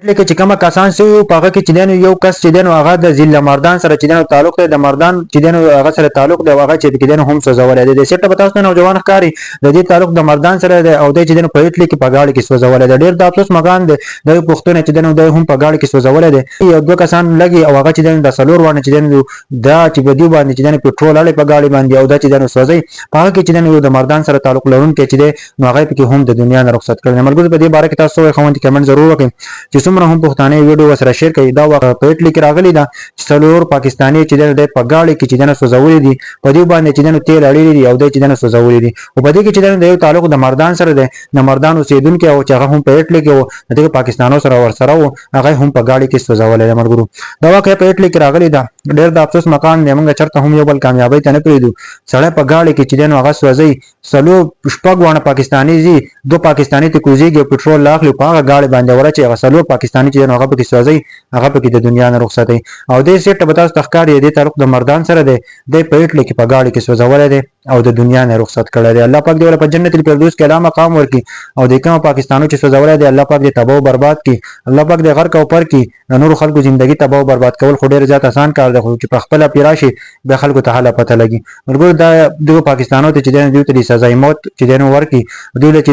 لکه چې کومه کسان سو په هغه کې چې دین یو کس چې دین هغه د ذل مردان سره چې دین تعلق دی د مردان چې دین هغه سره تعلق دی هغه چې دین هم سوزول دی د سیټه بتاست نه نوجوان ښکاری د دې تعلق د مردان سره دی او د چې دین په اټلی کې په گاډي کې سوزول دی ډیر د افسوس مکان دی د پښتون چې دین د هم په گاډي کې سوزول دی یو دوه کسان لګي او هغه چې دین د سلور باندې چې دین دا چې بدیو باندې چې دین پټرول اړې په گاډي باندې او دا چې دین سوزي په هغه کې چې دین یو د مردان سره تعلق لرونکي چې دی نو هغه په کې هم د دنیا نه رخصت کړي مرګ په دې باره کې تاسو خوندې کمنټ ضرور وکړئ چې څومره هم پښتانه ویډیو سره شیر کړئ دا واقع په اټلی کې راغلی دا څلور پاکستاني چې د په گاډي کې چې دنه سوزولې دي په دې باندې چې دنه تیل اړې دي او د چې دنه سوزولې دي او په دې کې چې دنه د یو تعلق د مردان سره دی د مردان اوسیدونکو او چې هغه هم په اټلی کې و د پاکستانو سره ور سره و هغه هم په گاډي کې سوزولې مرګرو دا واقع په اټلی کې راغلی دا ډېر د افسوس مکان دی موږ چرته هم یو بل کامیابی ته نه پریدو سړی په گاډي کې چې دنه هغه سوزي سلو شپږ وانه پاکستاني زی دو پاکستاني ته کوزيږي پټرول لاخلي په هغه گاډي باندې ورچې هغه سلو پاکستاني چې هغه په کې سوزي هغه په کې د دنیا نه رخصتي او د سیټ بتاست تخکار دې تعلق د مردان سره دی د پېټل کې په گاډي کې سوزول دی او د دنیا نه رخصت کړی دی الله پاک دې ول په جنت الفردوس کې اعلی مقام ورکړي او د کوم پاکستانو چې سوزول دی الله پاک دې تباہ او برباد کړي الله پاک دې غرق او پر کړي نور خلکو ژوندۍ تباہ او برباد کول خو ډیر زیات آسان کار دی خو چې په خپل پیراشي به خلکو ته حاله پته لګي ورګور دا د پاکستانو ته چې دوی ته سزا موت چې دین ورکړي دوی له چې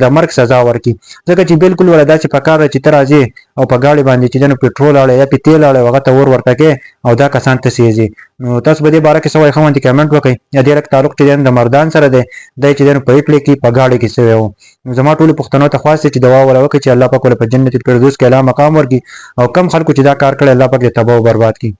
د مرګ سزا ورکړي ځکه چې بالکل ولدا چې پکاره چې ترازي او په گاډي باندې چې دنه پټرول اړه یا تیل اړه هغه ته ورته کې او دا کسان ته سيزي نو تاسو به دې باره کې سوای خوندې کمنټ وکړئ یا ډیرک تعلق چې د مردان سره دی د چې دنه په اټلی کې په گاډي کې سوي وو نو زما ټول پښتنو ته خاصه چې دوا ولا وکړي چې الله پاک ول په جنت الفردوس کې اعلی مقام ورکړي او کم خلکو چې دا کار کړي الله پاک دې تباہ او برباد کړي